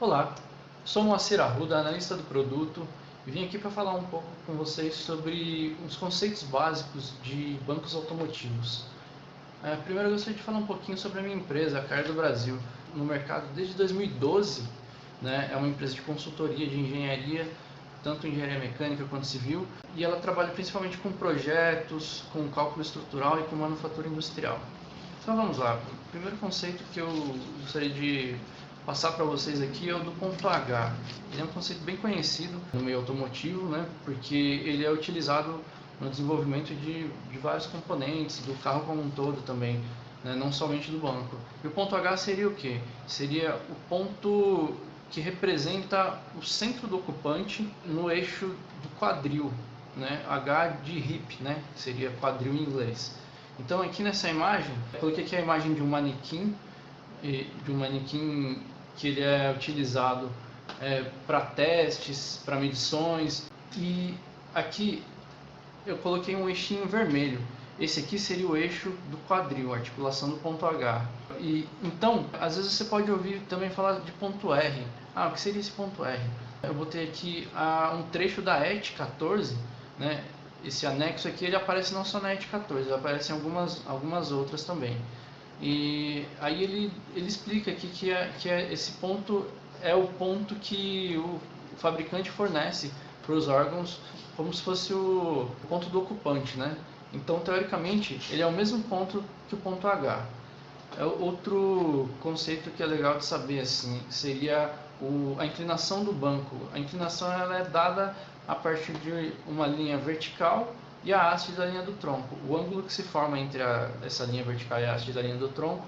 Olá, sou Moacir Arruda, analista do produto, e vim aqui para falar um pouco com vocês sobre os conceitos básicos de bancos automotivos. Primeiro eu gostaria de falar um pouquinho sobre a minha empresa, a Car do Brasil. No mercado desde 2012, né, é uma empresa de consultoria de engenharia, tanto engenharia mecânica quanto civil, e ela trabalha principalmente com projetos, com cálculo estrutural e com manufatura industrial. Então vamos lá, o primeiro conceito que eu gostaria de passar para vocês aqui é o do ponto H. Ele é um conceito bem conhecido no meio automotivo, né, porque ele é utilizado no desenvolvimento de vários componentes, do carro como um todo também, né, não somente do banco. E o ponto H seria o quê? Seria o ponto que representa o centro do ocupante no eixo do quadril, né? H de hip, né? Seria quadril em inglês. Então aqui nessa imagem, eu coloquei aqui a imagem de um manequim, que ele é utilizado para testes, para medições, e aqui eu coloquei um eixinho vermelho. Esse aqui seria o eixo do quadril, a articulação do ponto H. E então, às vezes você pode ouvir também falar de ponto R. O que seria esse ponto R? Eu botei aqui um trecho da ET 14, né? Esse anexo aqui ele aparece não só na ET 14, ele aparece em algumas outras também. E aí ele explica aqui que esse ponto é o ponto que o fabricante fornece para os órgãos como se fosse o ponto do ocupante, né? Então, teoricamente, ele é o mesmo ponto que o ponto H. Outro conceito que é legal de saber assim, seria a inclinação do banco. A inclinação ela é dada a partir de uma linha vertical e a haste da linha do tronco. O ângulo que se forma entre essa linha vertical e a haste da linha do tronco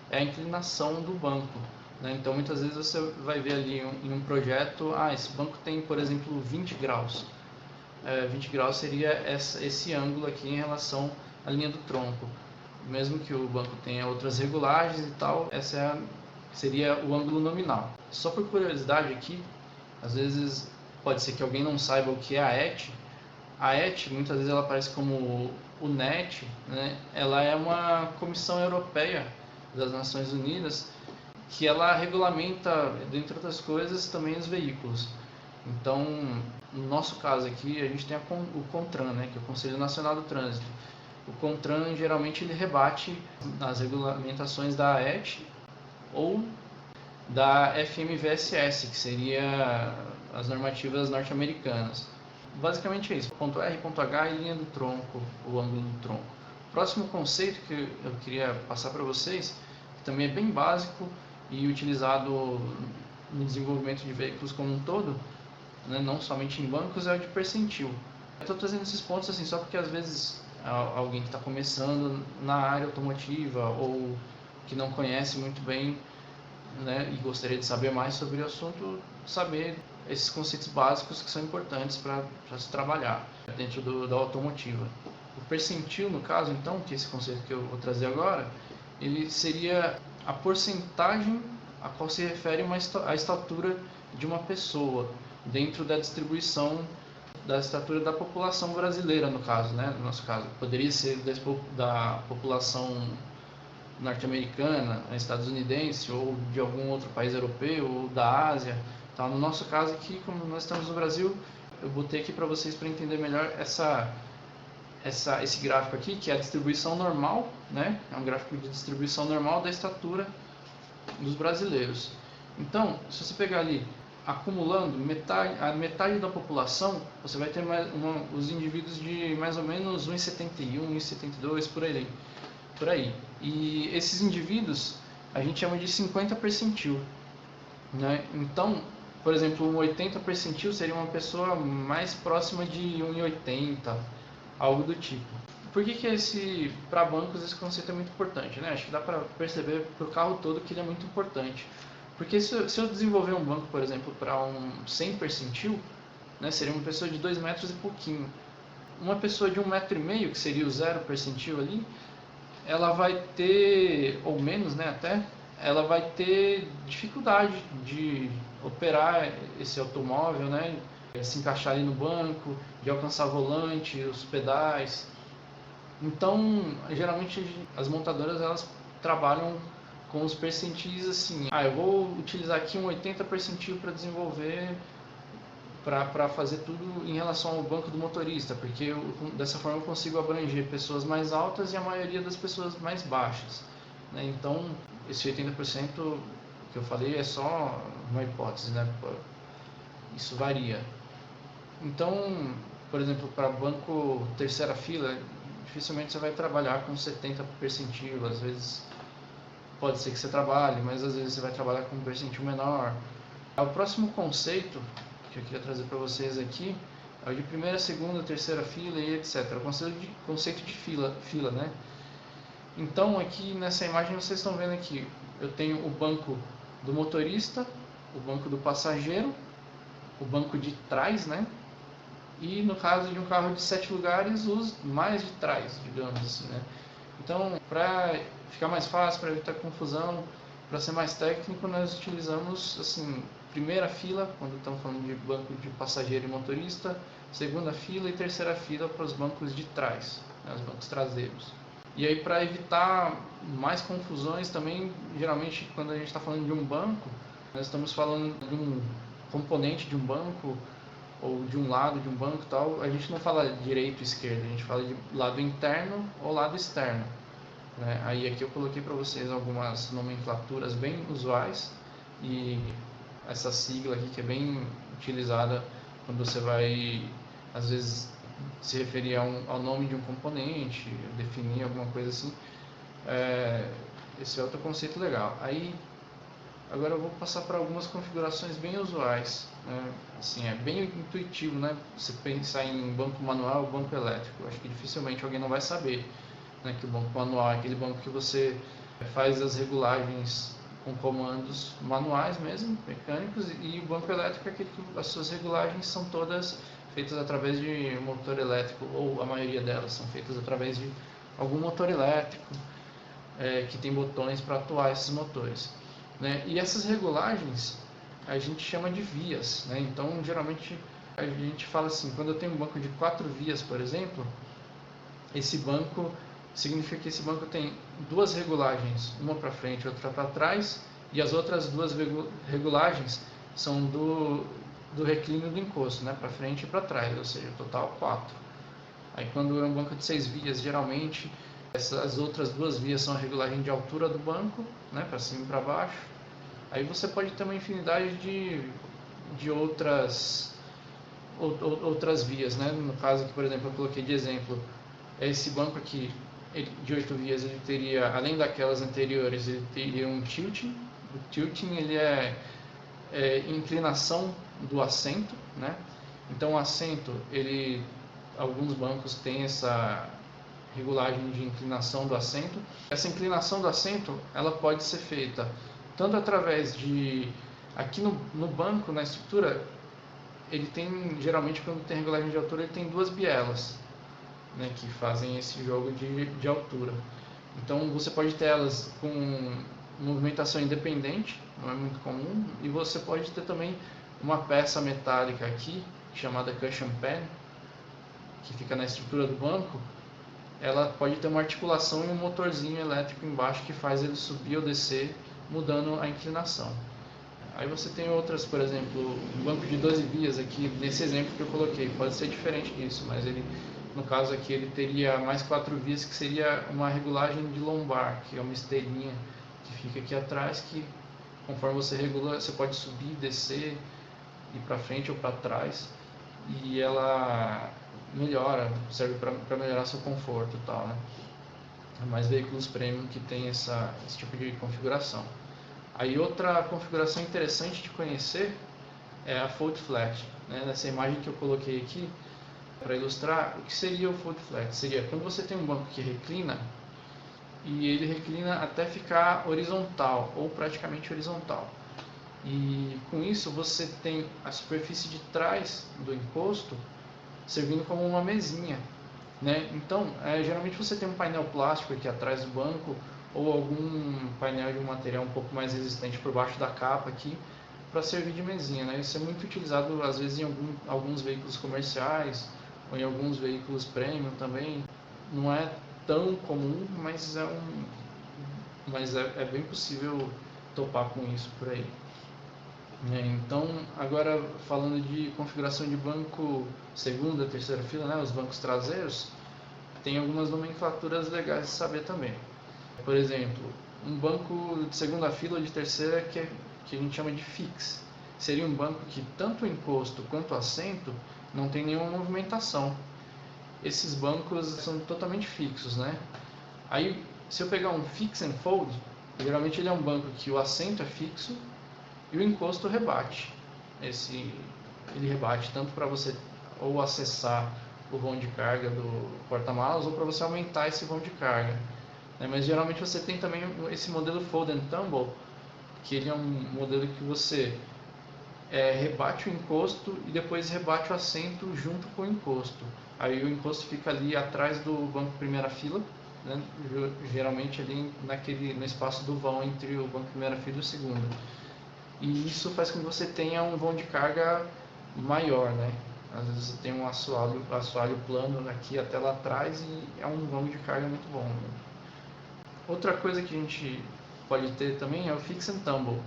é a inclinação do banco, né? Então, muitas vezes você vai ver ali em um projeto, esse banco tem, por exemplo, 20 graus. 20 graus seria esse ângulo aqui em relação à linha do tronco. Mesmo que o banco tenha outras regulagens e tal, seria o ângulo nominal. Só por curiosidade aqui, às vezes pode ser que alguém não saiba o que é a ET. A ET, muitas vezes ela aparece como o NET, né? Ela é uma comissão europeia das Nações Unidas que ela regulamenta, dentre outras coisas, também os veículos. Então, no nosso caso aqui, a gente tem o CONTRAN, né, que é o Conselho Nacional do Trânsito. O CONTRAN geralmente ele rebate nas regulamentações da ET ou da FMVSS, que seria as normativas norte-americanas. Basicamente é isso, ponto R, ponto H e linha do tronco, o ângulo do tronco. O próximo conceito que eu queria passar para vocês, que também é bem básico e utilizado no desenvolvimento de veículos como um todo, né, não somente em bancos, é o de percentil. Eu estou trazendo esses pontos assim só porque às vezes alguém que está começando na área automotiva ou que não conhece muito bem, né, e gostaria de saber mais sobre o assunto, saber esses conceitos básicos que são importantes para se trabalhar dentro da automotiva. O percentil, no caso, então, que é esse conceito que eu vou trazer agora, ele seria a porcentagem a qual se refere a estatura de uma pessoa dentro da distribuição da estatura da população brasileira, no caso, né? No nosso caso, poderia ser da população norte-americana, estadunidense ou de algum outro país europeu ou da Ásia. Tá? No nosso caso aqui, como nós estamos no Brasil, eu botei aqui para vocês para entender melhor esse gráfico aqui, que é a distribuição normal, né? É um gráfico de distribuição normal da estatura dos brasileiros. Então, se você pegar ali, acumulando a metade da população, você vai ter os indivíduos de mais ou menos 1,71, 1,72, por aí. E esses indivíduos a gente chama de 50 percentil, né? Então, por exemplo, um 80 percentil seria uma pessoa mais próxima de 1,80, algo do tipo. Por que para bancos esse conceito é muito importante, né? Acho que dá para perceber para o carro todo que ele é muito importante. Porque se eu desenvolver um banco, por exemplo, para um 100 percentil, né, seria uma pessoa de 2 metros e pouquinho. Uma pessoa de 1,5 m, que seria o 0 percentil ali, ela vai ter, ou menos, né, até, ela vai ter dificuldade de operar esse automóvel, né, se encaixar ali no banco, de alcançar o volante, os pedais. Então, geralmente as montadoras elas trabalham com os percentis assim, eu vou utilizar aqui um 80 percentil para desenvolver, para fazer tudo em relação ao banco do motorista, porque dessa forma eu consigo abranger pessoas mais altas e a maioria das pessoas mais baixas, né? Então esse 80% que eu falei é só uma hipótese, né? Isso varia. Então, por exemplo, para banco terceira fila, dificilmente você vai trabalhar com 70 percentil, às vezes pode ser que você trabalhe, mas às vezes você vai trabalhar com um percentil menor. O próximo conceito que eu queria trazer para vocês aqui é o de primeira, segunda, terceira fila e etc. O conceito de fila, né? Então aqui nessa imagem vocês estão vendo aqui, eu tenho o banco do motorista, o banco do passageiro, o banco de trás, né? E no caso de um carro de 7 lugares, os mais de trás, digamos assim, né? Então, para ficar mais fácil, para evitar confusão, para ser mais técnico, nós utilizamos assim, primeira fila, quando estamos falando de banco de passageiro e motorista, segunda fila e terceira fila para os bancos de trás, né, os bancos traseiros. E aí, para evitar mais confusões também, geralmente quando a gente está falando de um banco, nós estamos falando de um componente de um banco ou de um lado de um banco e tal, a gente não fala direito e esquerdo, a gente fala de lado interno ou lado externo, né? Aí aqui eu coloquei para vocês algumas nomenclaturas bem usuais e essa sigla aqui que é bem utilizada quando você vai, às vezes, se referir ao nome de um componente, definir alguma coisa assim. Esse é outro conceito legal. Aí agora eu vou passar para algumas configurações bem usuais, né? Assim, é bem intuitivo, né? Você pensar em banco manual ou banco elétrico. Acho que dificilmente alguém não vai saber, né, que o banco manual é aquele banco que você faz as regulagens com comandos manuais mesmo, mecânicos, e o banco elétrico é aquele que as suas regulagens são todas feitas através de motor elétrico, ou a maioria delas são feitas através de algum motor elétrico, que tem botões para atuar esses motores, né? E essas regulagens a gente chama de vias, né? Então geralmente a gente fala assim, quando eu tenho um banco de 4 vias, por exemplo, esse banco significa que esse banco tem duas regulagens, uma para frente e outra para trás, e as outras duas regulagens são do reclínio do encosto, né? Para frente e para trás, ou seja, total 4. Aí quando é um banco de 6 vias, geralmente essas outras duas vias são a regulagem de altura do banco, né, para cima e para baixo. Aí você pode ter uma infinidade de outras vias, né? No caso aqui, por exemplo, eu coloquei de exemplo, esse banco aqui de 8 vias, ele teria, além daquelas anteriores, ele teria um tilting. O tilting ele é inclinação do assento, né? Então o assento, alguns bancos têm essa regulagem de inclinação do assento. Essa inclinação do assento, ela pode ser feita tanto através de, aqui no banco, na estrutura, ele tem, geralmente quando tem regulagem de altura, ele tem duas bielas, né, que fazem esse jogo de altura. Então você pode ter elas com movimentação independente, não é muito comum, e você pode ter também uma peça metálica aqui, chamada cushion pan, que fica na estrutura do banco. Ela pode ter uma articulação e um motorzinho elétrico embaixo que faz ele subir ou descer, mudando a inclinação. Aí você tem outras, por exemplo, um banco de 12 vias aqui, nesse exemplo que eu coloquei, pode ser diferente disso, mas ele, no caso aqui, ele teria mais 4 vias, que seria uma regulagem de lombar, que é uma esteirinha que fica aqui atrás, que conforme você regula, você pode subir, descer, ir para frente ou para trás, e ela melhora, serve para melhorar seu conforto e tal, né? Mais veículos premium que tem esse tipo de configuração. Aí outra configuração interessante de conhecer é a fold flat, né? Nessa imagem que eu coloquei aqui para ilustrar, o que seria o fold flat? Seria quando você tem um banco que reclina e ele reclina até ficar horizontal ou praticamente horizontal. E com isso você tem a superfície de trás do encosto servindo como uma mesinha, né? Então, geralmente você tem um painel plástico aqui atrás do banco ou algum painel de um material um pouco mais resistente por baixo da capa aqui para servir de mesinha, né? Isso é muito utilizado às vezes em alguns veículos comerciais ou em alguns veículos premium também. Não é tão comum, mas é mas é bem possível topar com isso por aí. Então, agora falando de configuração de banco segunda, terceira fila, né, os bancos traseiros, tem algumas nomenclaturas legais de saber também. Por exemplo, um banco de segunda fila ou de terceira que a gente chama de fix. Seria um banco que tanto o encosto quanto o assento não tem nenhuma movimentação. Esses bancos são totalmente fixos, né? Aí, se eu pegar um fix and fold, geralmente ele é um banco que o assento é fixo e o encosto rebate. Ele rebate tanto para você ou acessar o vão de carga do porta-malas ou para você aumentar esse vão de carga. Mas geralmente você tem também esse modelo Fold and Tumble, que ele é um modelo que você rebate o encosto e depois rebate o assento junto com o encosto. Aí o encosto fica ali atrás do banco primeira fila, né? Geralmente ali no espaço do vão entre o banco primeira fila e o segundo. E isso faz com que você tenha um vão de carga maior, né? Às vezes você tem um assoalho plano aqui até lá atrás e é um vão de carga muito bom, né? Outra coisa que a gente pode ter também é o Fix and Tumble.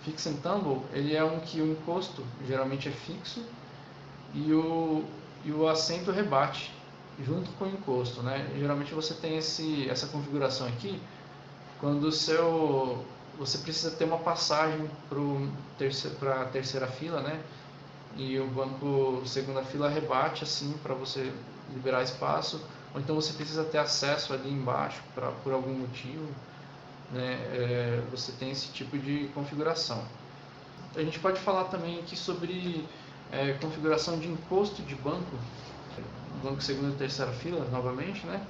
Fix and Tumble, ele é um que o encosto geralmente é fixo e o assento rebate junto com o encosto, né? Geralmente você tem essa configuração aqui quando você precisa ter uma passagem para a terceira fila, né? E o banco segunda fila rebate assim para você liberar espaço, ou então você precisa ter acesso ali embaixo por algum motivo, né? Você tem esse tipo de configuração. A gente pode falar também aqui sobre configuração de encosto de banco segunda e terceira fila, novamente, né?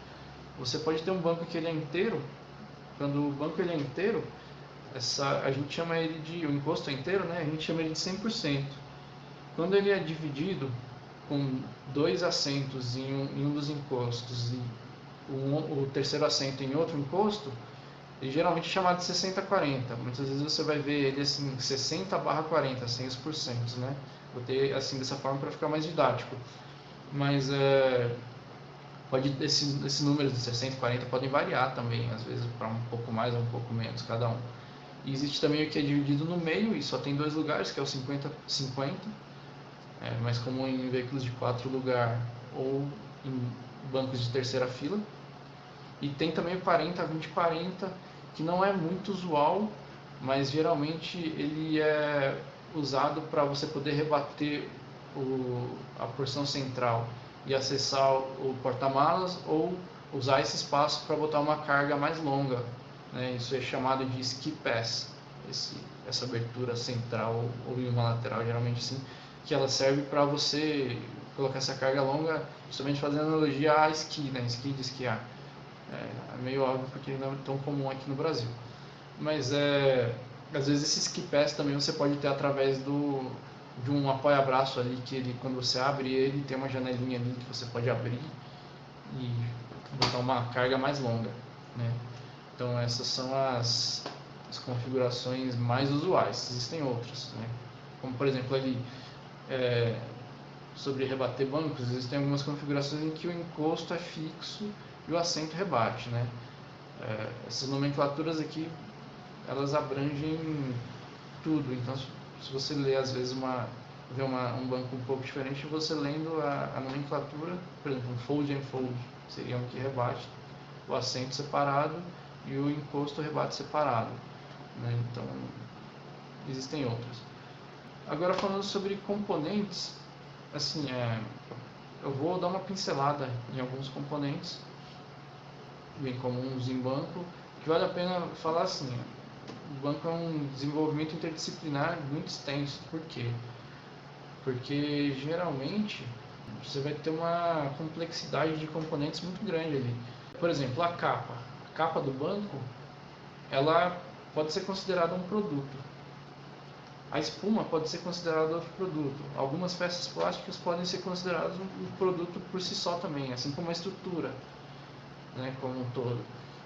Você pode ter um banco que ele é inteiro. Quando o banco ele é inteiro, a gente chama ele o encosto é inteiro, né? A gente chama ele de 100%. Quando ele é dividido com dois assentos em um dos encostos e o terceiro assento em outro encosto, ele geralmente é chamado de 60/40. Muitas vezes você vai ver ele assim 60/40, sem os porcentos, né? Vou ter assim dessa forma para ficar mais didático. Mas esses números de 60 e 40 podem variar também, às vezes para um pouco mais ou um pouco menos cada um. E existe também o que é dividido no meio e só tem dois lugares, que é o 50/50, mais comum em veículos de 4 lugares ou em bancos de terceira fila. E tem também o 40/20/40, que não é muito usual, mas geralmente ele é usado para você poder rebater a porção central e acessar o porta-malas ou usar esse espaço para botar uma carga mais longa, né? Isso é chamado de ski pass, essa abertura central ou em uma lateral, geralmente assim, que ela serve para você colocar essa carga longa, justamente fazendo analogia a esqui, né? Esqui de esquiar. É meio óbvio porque não é tão comum aqui no Brasil. Mas às vezes esse ski pass também você pode ter através de um apoia-braço ali, que ele, quando você abre ele, tem uma janelinha ali que você pode abrir e botar uma carga mais longa, né? Então essas são as configurações mais usuais. Existem outras, né? Como por exemplo ali sobre rebater bancos, existem algumas configurações em que o encosto é fixo e o assento rebate, né? Essas nomenclaturas aqui, elas abrangem tudo. Então se você lê às vezes vê um banco um pouco diferente, você lendo a nomenclatura, por exemplo, um fold and fold seria um que rebate o assento separado e o encosto rebate separado, né? Então existem outras. Agora falando sobre componentes, assim, eu vou dar uma pincelada em alguns componentes bem comuns em banco, que vale a pena falar assim. O banco é um desenvolvimento interdisciplinar muito extenso. Por quê? Porque geralmente você vai ter uma complexidade de componentes muito grande ali. Por exemplo, a capa do banco, ela pode ser considerada um produto. A espuma pode ser considerada outro produto. Algumas peças plásticas podem ser consideradas um produto por si só também, assim como a estrutura, né, como um todo.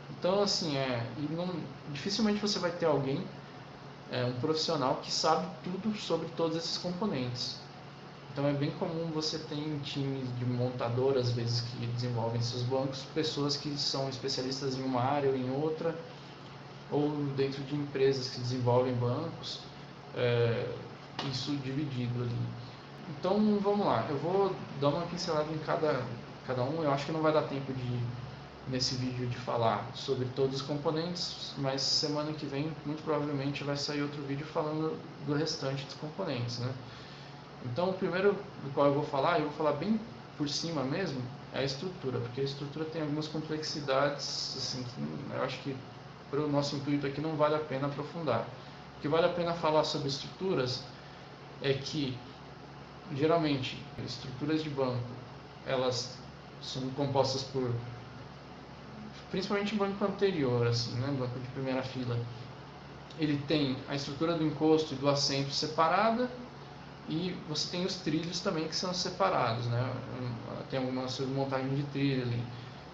Então, assim, dificilmente você vai ter alguém, um profissional que sabe tudo sobre todos esses componentes. Então é bem comum você ter em times de montador, às vezes, que desenvolvem seus bancos, pessoas que são especialistas em uma área ou em outra, ou dentro de empresas que desenvolvem bancos, isso dividido ali. Então vamos lá, eu vou dar uma pincelada em cada um. Eu acho que não vai dar tempo nesse vídeo de falar sobre todos os componentes, mas semana que vem muito provavelmente vai sair outro vídeo falando do restante dos componentes, né? Então o primeiro do qual eu vou falar bem por cima mesmo, é a estrutura, porque a estrutura tem algumas complexidades assim, que eu acho que para o nosso intuito aqui não vale a pena aprofundar. O que vale a pena falar sobre estruturas é que geralmente estruturas de banco, elas são compostas por, principalmente em banco anterior, assim, né, banco de primeira fila, ele tem a estrutura do encosto e do assento separada, e você tem os trilhos também que são separados, né? Tem alguma montagem de trilho ali.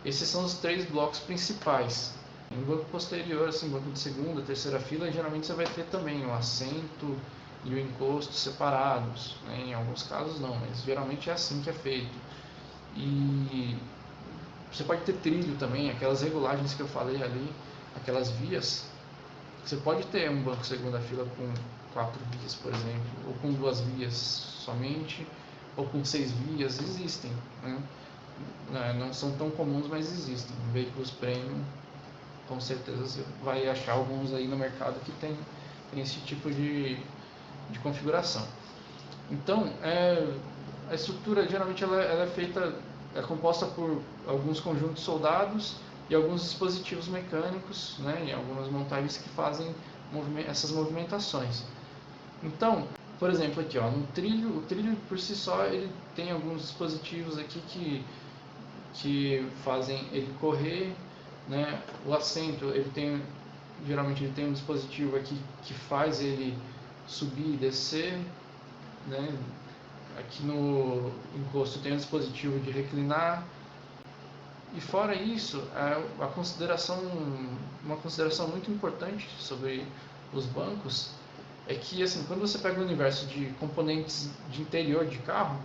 Esses são os 3 blocos principais. Em banco posterior, assim, banco de segunda, terceira fila, geralmente você vai ter também o assento e o encosto separados, né? Em alguns casos não, mas geralmente é assim que é feito. E você pode ter trilho também, aquelas regulagens que eu falei ali, aquelas vias. Você pode ter um banco segunda fila com 4 vias, por exemplo, ou com 2 vias somente, ou com 6 vias, existem, né? Não são tão comuns, mas existem. Veículos premium, com certeza você vai achar alguns aí no mercado que tem esse tipo de configuração. Então, a estrutura geralmente ela é feita, é composta por alguns conjuntos soldados e alguns dispositivos mecânicos, né, e algumas montagens que fazem essas movimentações. Então, por exemplo, aqui, ó, no trilho, o trilho por si só ele tem alguns dispositivos aqui que fazem ele correr, né? O assento, geralmente ele tem um dispositivo aqui que faz ele subir e descer, né? Aqui no encosto tem um dispositivo de reclinar. E fora isso, uma consideração muito importante sobre os bancos é que, assim, quando você pega o universo de componentes de interior de carro,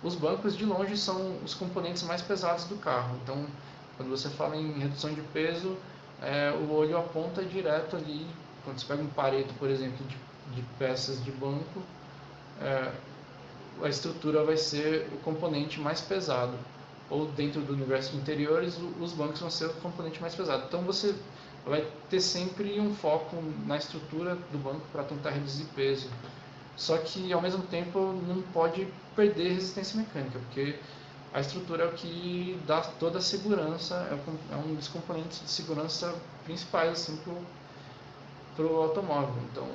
os bancos de longe são os componentes mais pesados do carro. Então, quando você fala em redução de peso, o olho aponta direto ali. Quando você pega um Pareto, por exemplo, de peças de banco, a estrutura vai ser o componente mais pesado. Ou dentro do universo de interiores, os bancos vão ser o componente mais pesado. Então você vai ter sempre um foco na estrutura do banco para tentar reduzir peso. Só que ao mesmo tempo não pode perder resistência mecânica, porque a estrutura é o que dá toda a segurança, é um dos componentes de segurança principais assim, para o automóvel. Então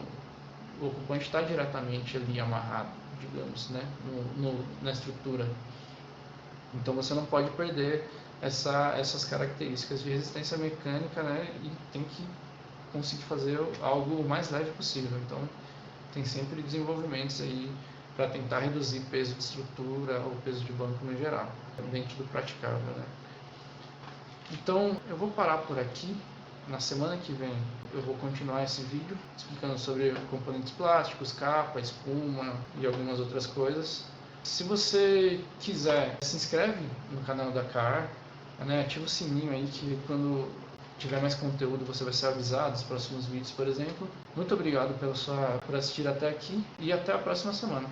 o ocupante está diretamente ali amarrado, digamos, né, na estrutura. Então você não pode perder essas características de resistência mecânica, né, e tem que conseguir fazer algo o mais leve possível. Então tem sempre desenvolvimentos aí para tentar reduzir peso de estrutura ou peso de banco no geral, dentro do praticável, né? Então eu vou parar por aqui. Na semana que vem eu vou continuar esse vídeo explicando sobre componentes plásticos, capa, espuma e algumas outras coisas. Se você quiser, se inscreve no canal da Car, né? Ativa o sininho aí que quando tiver mais conteúdo você vai ser avisado dos próximos vídeos, por exemplo. Muito obrigado por assistir até aqui e até a próxima semana.